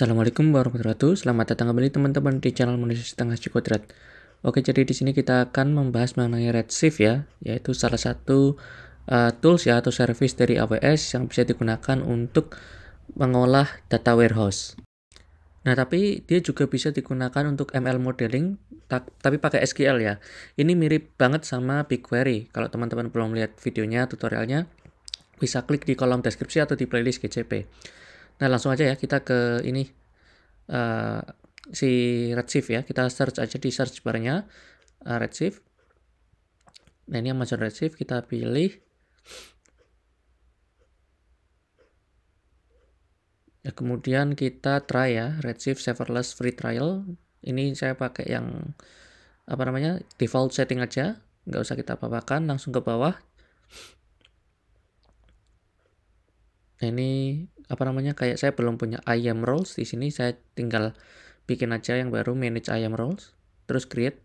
Assalamualaikum warahmatullahi wabarakatuh. Selamat datang kembali teman-teman di channel Manusia Setengah Kodrat. Oke, jadi di sini kita akan membahas mengenai Redshift ya, yaitu salah satu tools ya atau service dari AWS yang bisa digunakan untuk mengolah data warehouse. Nah, tapi dia juga bisa digunakan untuk ML modeling, tapi pakai SQL ya. Ini mirip banget sama BigQuery. Kalau teman-teman belum lihat videonya, tutorialnya, bisa klik di kolom deskripsi atau di playlist GCP. Nah, langsung aja ya kita ke ini si Redshift ya. Kita search aja di search barnya Redshift. Nah, ini Amazon Redshift, kita pilih. Ya, kemudian kita try ya Redshift serverless free trial. Ini saya pakai yang default setting aja, nggak usah kita apa-apakan, langsung ke bawah. Nah, ini kayak saya belum punya IAM roles. Di sini saya tinggal bikin aja yang baru, manage IAM roles, terus create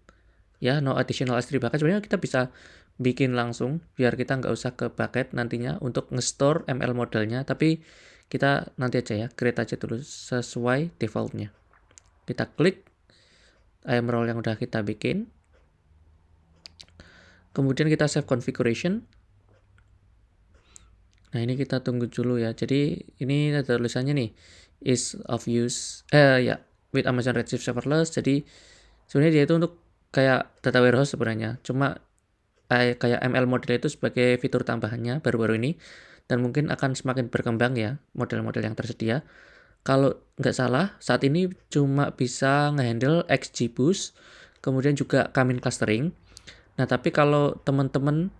ya, no additional S3 bucket. Sebenarnya kita bisa bikin langsung biar kita nggak usah ke bucket nantinya untuk nge-store ML modelnya, tapi kita nanti aja ya, create aja dulu sesuai defaultnya. Kita klik IAM role yang udah kita bikin, kemudian kita save configuration. Nah, ini kita tunggu dulu ya. Jadi ini ada tulisannya nih, is of use with Amazon Redshift serverless. Jadi sebenarnya dia itu untuk kayak data warehouse sebenarnya, cuma kayak ML model itu sebagai fitur tambahannya baru-baru ini, dan mungkin akan semakin berkembang ya model-model yang tersedia. Kalau nggak salah saat ini cuma bisa ngehandle XGBoost, kemudian juga Kamin clustering. Nah, tapi kalau teman-teman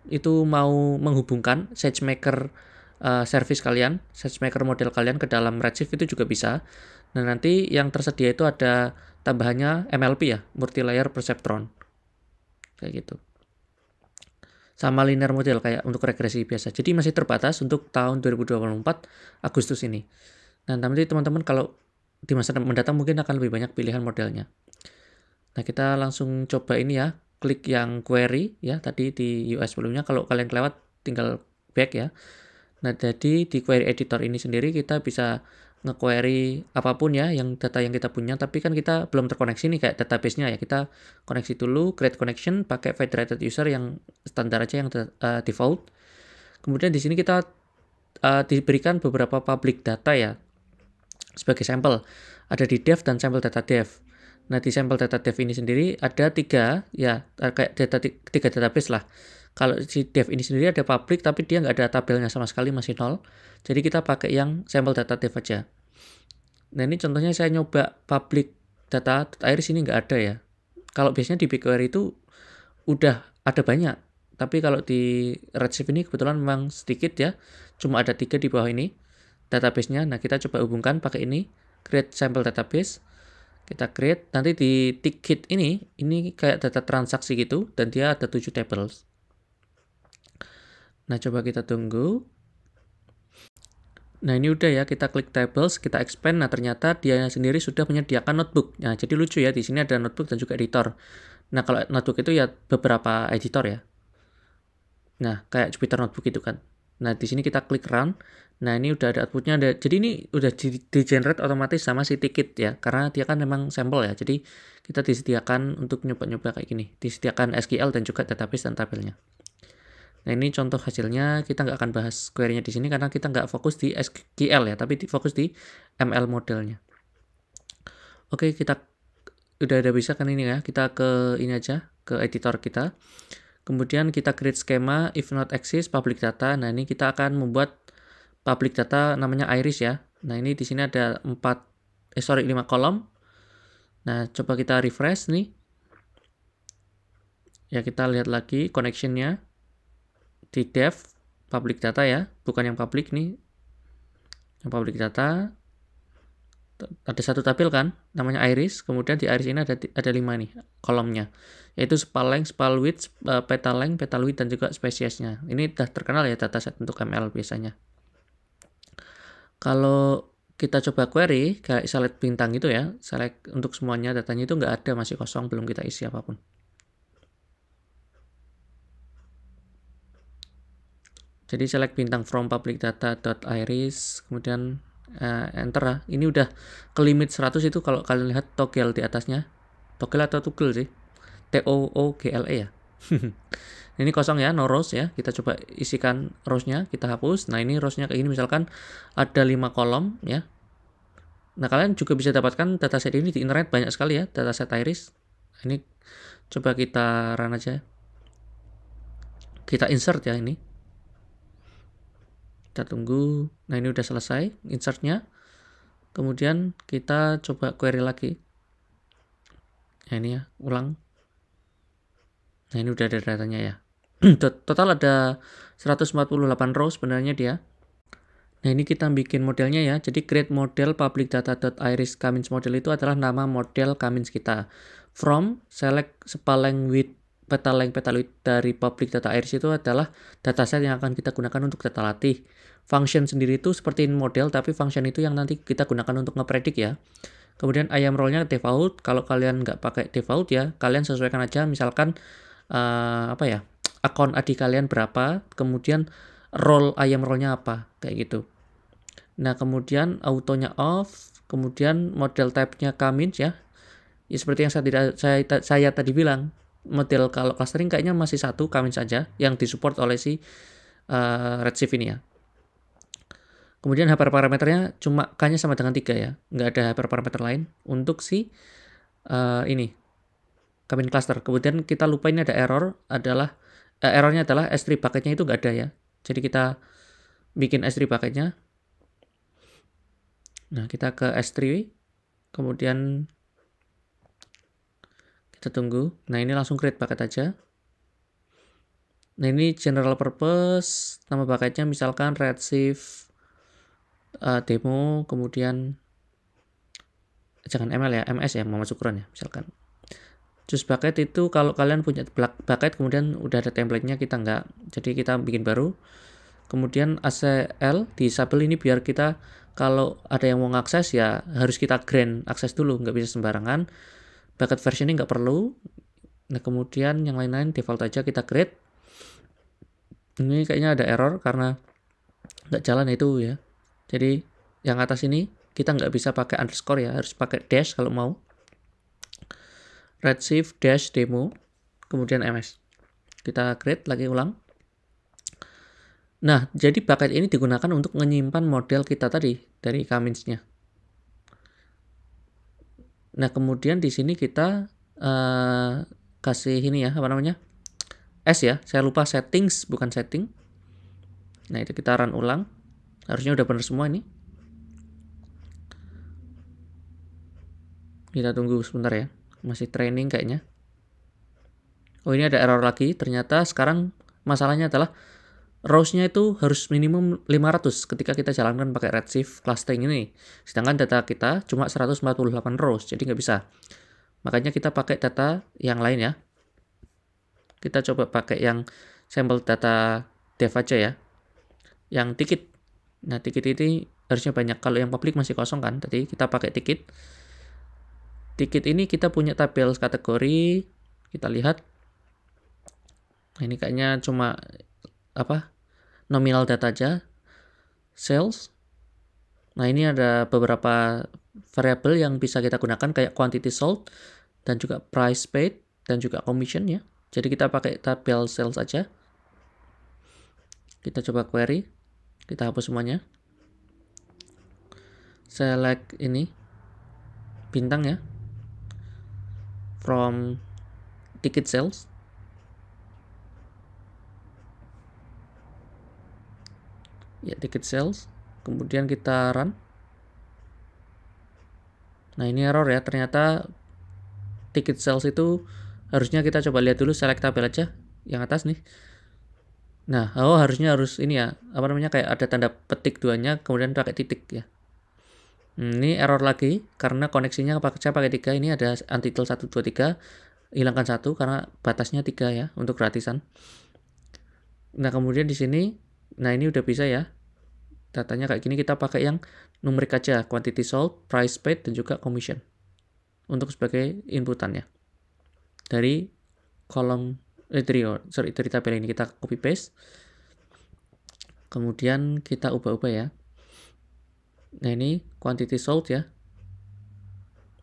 itu mau menghubungkan SageMaker service kalian, SageMaker model kalian ke dalam Redshift itu juga bisa. Nah, nanti yang tersedia itu ada tambahannya MLP ya, Multi-Layer Perceptron. Kayak gitu. Sama linear model kayak untuk regresi biasa. Jadi masih terbatas untuk tahun 2024 Agustus ini. Nah, nanti teman-teman kalau di masa mendatang mungkin akan lebih banyak pilihan modelnya. Nah, kita langsung coba ini ya. Klik yang query ya, tadi di UI sebelumnya. Kalau kalian kelewat tinggal back ya. Nah, jadi di query editor ini sendiri kita bisa nge-query apapun ya yang data yang kita punya, tapi kan kita belum terkoneksi nih kayak database-nya ya. Kita koneksi dulu, create connection pakai federated user yang standar aja yang default. Kemudian di sini kita diberikan beberapa public data ya sebagai sampel. Ada di dev dan sampel data dev. Nah, di sampel data dev ini sendiri ada tiga ya, kayak tiga database lah. Kalau si dev ini sendiri ada public tapi dia nggak ada tabelnya sama sekali, masih nol. Jadi kita pakai yang sampel data dev aja. Nah, ini contohnya saya nyoba public data iris ini nggak ada ya. Kalau biasanya di BigQuery itu udah ada banyak. Tapi kalau di Redshift ini kebetulan memang sedikit ya. Cuma ada 3 di bawah ini database-nya. Nah, kita coba hubungkan pakai ini, create sample database. Kita create, nanti di ticket ini kayak data transaksi gitu, dan dia ada 7 tables. Nah, coba kita tunggu. Nah, ini udah ya, kita klik tables, kita expand. Nah, ternyata dia sendiri sudah menyediakan notebook. Nah, jadi lucu ya, di sini ada notebook dan juga editor. Nah, kalau notebook itu ya beberapa editor ya. Nah, kayak Jupyter Notebook itu kan. Nah, di sini kita klik run. Nah, ini udah ada outputnya. Jadi ini udah di-generate otomatis sama si ticket ya. Karena dia kan memang sampel ya. Jadi kita disediakan untuk nyoba-nyoba kayak gini. Disediakan SQL dan juga database dan tabelnya. Nah, ini contoh hasilnya. Kita nggak akan bahas query-nya di sini karena kita nggak fokus di SQL ya. Tapi fokus di ML modelnya. Oke, kita udah bisa kan ini ya. Kita ke ini aja. Ke editor kita. Kemudian kita create schema if not exist public data. Nah, ini kita akan membuat public data namanya iris ya. Nah, ini di sini ada 5 kolom. Nah, coba kita refresh nih. Ya, kita lihat lagi connection-nya di dev public data ya, bukan yang public nih. Yang public data ada satu tabel kan namanya iris, kemudian di iris ini ada 5 nih kolomnya, yaitu spal-length, spal-width, petal-length, petal-width, dan juga spesiesnya. Ini udah terkenal ya dataset untuk ML biasanya. Kalau kita coba query kayak select bintang gitu ya, select untuk semuanya, datanya itu nggak ada, masih kosong, belum kita isi apapun. Jadi select bintang from public data.iris, kemudian enter lah. Ini udah ke limit 100 itu kalau kalian lihat toggle di atasnya. Toggle atau toggle sih? TOOGLE ya. Ini kosong ya, no rows ya. Kita coba isikan rows-nya, kita hapus. Nah, ini rows-nya kayak gini, misalkan ada 5 kolom ya. Nah, kalian juga bisa dapatkan dataset ini di internet, banyak sekali ya, dataset Iris. Ini coba kita run aja. Kita insert ya ini. Kita tunggu. Nah, ini udah selesai insertnya. Kemudian kita coba query lagi. Nah, ini ya, ulang. Nah, ini udah ada datanya ya. Total ada 148 row sebenarnya dia. Nah, ini kita bikin modelnya ya. Jadi create model public data.iris Kamins model itu adalah nama model Kamins kita. From select sepaleng width peta length peta width dari public data iris itu adalah dataset yang akan kita gunakan untuk data latih. Function sendiri itu seperti model, tapi function itu yang nanti kita gunakan untuk ngepredik ya. Kemudian IAM role-nya default. Kalau kalian nggak pakai default ya, kalian sesuaikan aja. Misalkan akun ID kalian berapa, kemudian role IAM role-nya apa, kayak gitu. Nah, kemudian autonya off, kemudian model type-nya Kamins ya. Ya seperti yang saya tadi bilang, model kalau clustering kayaknya masih satu Kamins saja yang disupport oleh si Redshift ini ya. Kemudian hyperparameternya cuma K-nya sama dengan 3 ya, nggak ada hyperparameter lain untuk si ini Kamins cluster. Kemudian kita lupa ini ada errornya adalah S3 bucketnya itu nggak ada ya. Jadi kita bikin S3 bucketnya. Nah, kita ke S3, kemudian kita tunggu. Nah, ini langsung create bucket aja. Nah, ini general purpose, nama bucketnya misalkan Redshift demo, kemudian jangan ML ya, MS ya, Muhammad Syukron ya, misalkan. Choose bucket itu kalau kalian punya bucket kemudian udah ada template-nya, kita nggak. Jadi kita bikin baru. Kemudian ACL disable ini biar kita kalau ada yang mau ngakses ya harus kita grant akses dulu, nggak bisa sembarangan. Bucket versioning nggak perlu. Nah, kemudian yang lain-lain default aja kita create. Ini kayaknya ada error karena nggak jalan itu ya. Jadi yang atas ini kita nggak bisa pakai underscore ya, harus pakai dash kalau mau. Redshift dash demo, kemudian MS. Kita create lagi ulang. Nah, jadi bucket ini digunakan untuk menyimpan model kita tadi dari Kamins-nya. Nah, kemudian di sini kita kasih ini ya, S ya, saya lupa settings, bukan setting. Nah, itu kita run ulang. Harusnya udah benar semua ini. Kita tunggu sebentar ya. Masih training kayaknya. Oh, ini ada error lagi. Ternyata sekarang masalahnya adalah rows-nya itu harus minimum 500 ketika kita jalankan pakai Redshift clustering ini. Sedangkan data kita cuma 148 rows, jadi nggak bisa. Makanya kita pakai data yang lain ya. Kita coba pakai yang sampel data dev aja ya. Yang ticket. Nah, ticket ini harusnya banyak. Kalau yang public masih kosong kan. Tadi kita pakai ticket. Ticket ini kita punya tabel kategori. Kita lihat. Nah, ini kayaknya cuma nominal data aja. Sales. Nah, ini ada beberapa variabel yang bisa kita gunakan kayak quantity sold dan juga price paid dan juga commission ya. Jadi kita pakai tabel sales aja. Kita coba query. Kita hapus semuanya. Select ini bintang ya. From ticket sales. Ya, ticket sales. Kemudian kita run. Nah, ini error ya. Ternyata ticket sales itu harusnya kita coba lihat dulu, select tabel aja yang atas nih. Nah, harusnya ini ya, kayak ada tanda petik duanya, kemudian pakai titik ya. Ini error lagi karena koneksinya saya pakai 3. Ini ada untitled 1 2 3. Hilangkan 1 karena batasnya 3 ya untuk gratisan. Nah, kemudian di sini, nah ini udah bisa ya. Datanya kayak gini, kita pakai yang numerik aja, quantity sold, price paid dan juga commission. Untuk sebagai inputannya. Dari kolom dari tabel ini kita copy paste. Kemudian kita ubah-ubah ya. Nah ini quantity sold ya,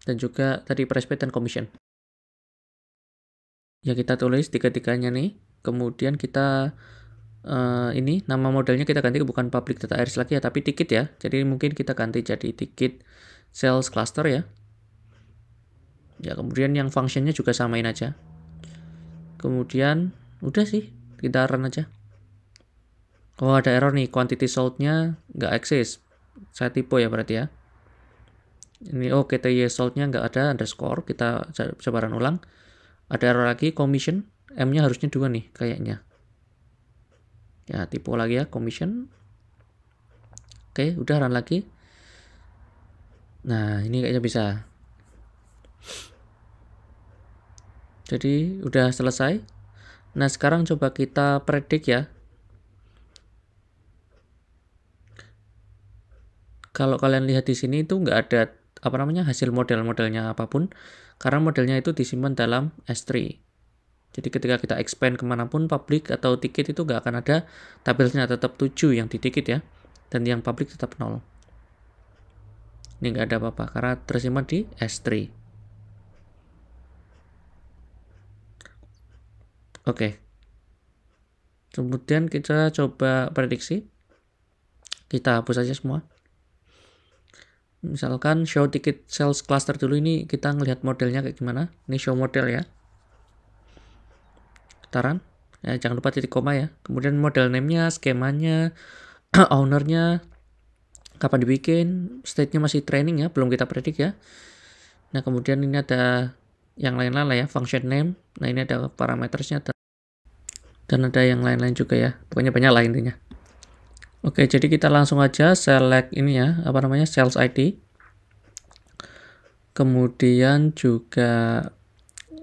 dan juga tadi price paid dan commission. Ya kita tulis tiga-tiganya nih, kemudian kita ini nama modelnya kita ganti bukan public data address lagi ya, tapi ticket ya. Jadi mungkin kita ganti jadi ticket sales cluster ya. Ya kemudian yang functionnya juga samain aja. Kemudian udah sih, kita run aja. Oh ada error nih, quantity sold-nya nggak exist. Saya typo ya berarti ya. Ini KTY sold-nya nggak ada underscore, kita coba run ulang. Ada error lagi, commission, M-nya harusnya 2 nih kayaknya. Ya typo lagi ya, commission. Oke, udah run lagi. Nah ini kayaknya bisa. Jadi udah selesai. Nah sekarang coba kita predik ya. Kalau kalian lihat di sini itu nggak ada hasil model-modelnya apapun, karena modelnya itu disimpan dalam S3. Jadi ketika kita expand kemanapun public atau ticket itu nggak akan ada tabelnya, tetap 7 yang di ticket ya, dan yang public tetap 0. Ini nggak ada apa-apa karena tersimpan di S3. Oke. Kemudian kita coba prediksi. Kita hapus aja semua. Misalkan show ticket sales cluster dulu, ini kita ngelihat modelnya kayak gimana. Ini show model ya. Kita run. Ya, jangan lupa titik koma ya. Kemudian model name-nya, skemanya, owner-nya, kapan dibikin, state-nya masih training ya, belum kita predik ya. Nah, kemudian ini ada yang lain-lain lah ya, function name. Nah, ini ada parametersnya dan ada yang lain-lain juga ya. Pokoknya banyak lah intinya. Oke, jadi kita langsung aja select ini ya, sales ID. Kemudian juga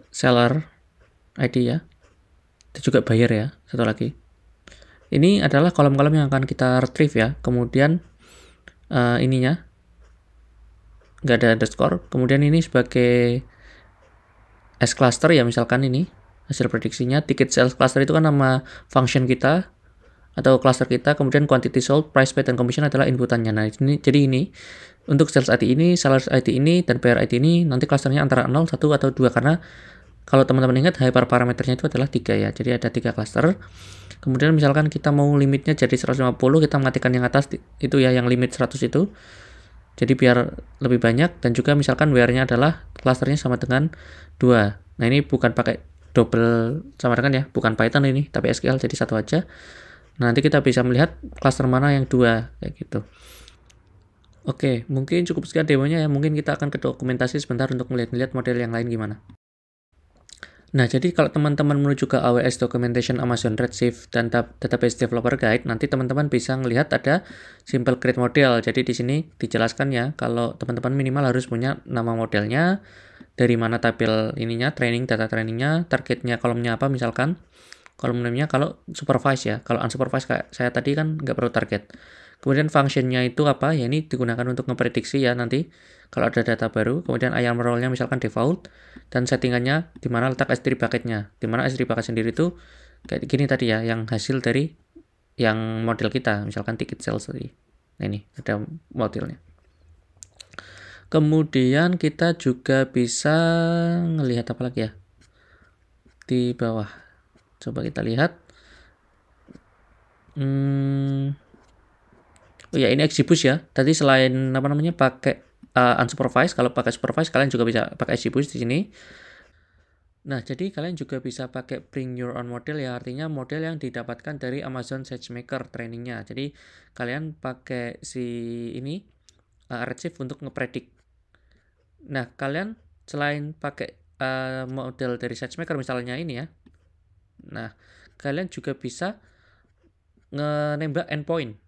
seller ID ya. Itu juga buyer ya, satu lagi. Ini adalah kolom-kolom yang akan kita retrieve ya. Kemudian ininya nggak ada underscore. Kemudian ini sebagai S cluster ya, misalkan ini hasil prediksinya. Ticket sales cluster itu kan nama function kita atau cluster kita. Kemudian quantity sold, price paid, dan commission adalah inputannya. Nah ini jadi ini untuk sales ID ini, seller ID ini, dan buyer ID ini nanti clusternya antara 0, 1, atau 2 karena kalau teman-teman ingat hyperparameternya itu adalah 3 ya. Jadi ada 3 cluster. Kemudian misalkan kita mau limitnya jadi 150, kita matikan yang atas itu ya, yang limit 100 itu. Jadi biar lebih banyak, dan juga misalkan where-nya adalah clusternya sama dengan 2. Nah ini bukan pakai double sama dengan ya, bukan Python ini, tapi SQL, jadi satu aja. Nah, nanti kita bisa melihat cluster mana yang 2 kayak gitu. Oke, mungkin cukup sekian demonya ya. Mungkin kita akan ke dokumentasi sebentar untuk melihat-lihat model yang lain gimana. Nah, jadi kalau teman-teman menuju ke AWS Documentation Amazon Redshift dan Database Developer Guide, nanti teman-teman bisa melihat ada simple create model. Jadi di sini dijelaskan ya, kalau teman-teman minimal harus punya nama modelnya, dari mana tabel ininya, data trainingnya, targetnya kolomnya apa misalkan, kolom name-nya kalau supervise ya. Kalau unsupervised kayak saya tadi kan nggak perlu target. Kemudian function-nya itu apa? Ya ini digunakan untuk memprediksi ya nanti kalau ada data baru. Kemudian IAM role-nya misalkan default, dan settingannya di mana letak S3 bucket-nya. Di mana S3 bucket sendiri itu kayak gini tadi ya, yang hasil dari yang model kita, misalkan ticket sales tadi. Nah ini ada modelnya. Kemudian kita juga bisa ngelihat apa lagi ya? Di bawah. Coba kita lihat. Oh ya, ini XGBoost ya. Tadi selain pakai unsupervised, kalau pakai supervised kalian juga bisa pakai XGBoost di sini. Nah, jadi kalian juga bisa pakai bring your own model ya, artinya model yang didapatkan dari Amazon SageMaker trainingnya. Jadi kalian pakai si ini Redshift untuk ngepredik. Nah, kalian selain pakai model dari SageMaker misalnya ini ya. Nah, kalian juga bisa nembak endpoint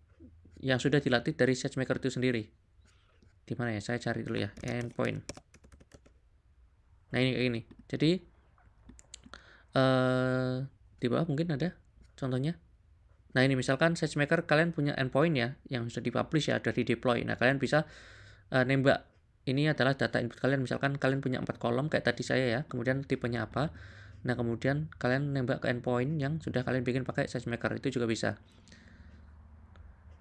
yang sudah dilatih dari SageMaker itu sendiri. Di mana ya? Saya cari dulu ya, endpoint. Nah, ini kayak gini. Jadi di bawah mungkin ada contohnya. Nah, ini misalkan SageMaker kalian punya endpoint ya, yang sudah dipublish ya, sudah di-deploy. Nah, kalian bisa nembak. Ini adalah data input kalian. Misalkan kalian punya 4 kolom kayak tadi saya ya, kemudian tipenya apa. Nah, kemudian kalian nembak ke endpoint yang sudah kalian bikin pakai SageMaker, itu juga bisa.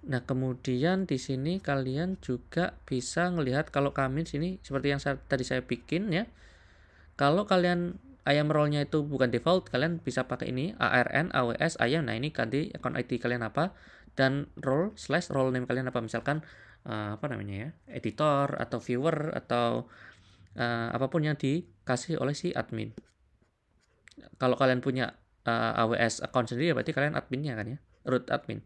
Nah, kemudian di sini kalian juga bisa ngelihat kalau kami di sini seperti yang tadi saya bikin ya. Kalau kalian ayam role-nya itu bukan default, kalian bisa pakai ini ARN AWS ayam. Nah, ini ganti akun ID kalian apa dan role name kalian apa. Misalkan apa namanya ya? Editor atau viewer atau apapun yang dikasih oleh si admin. Kalau kalian punya AWS account sendiri berarti kalian adminnya kan ya, root admin.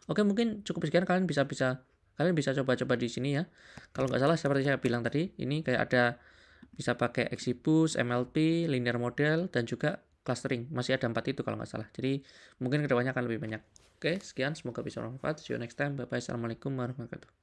Oke, mungkin cukup sekian. Kalian bisa coba-coba di sini ya. Kalau nggak salah seperti saya bilang tadi, ini kayak ada bisa pakai XGBoost, MLP, linear model, dan juga clustering. Masih ada 4 itu kalau nggak salah. Jadi mungkin kedepannya akan lebih banyak. Oke, sekian. Semoga bisa bermanfaat. See you next time. Bye-bye. Assalamualaikum warahmatullahi wabarakatuh.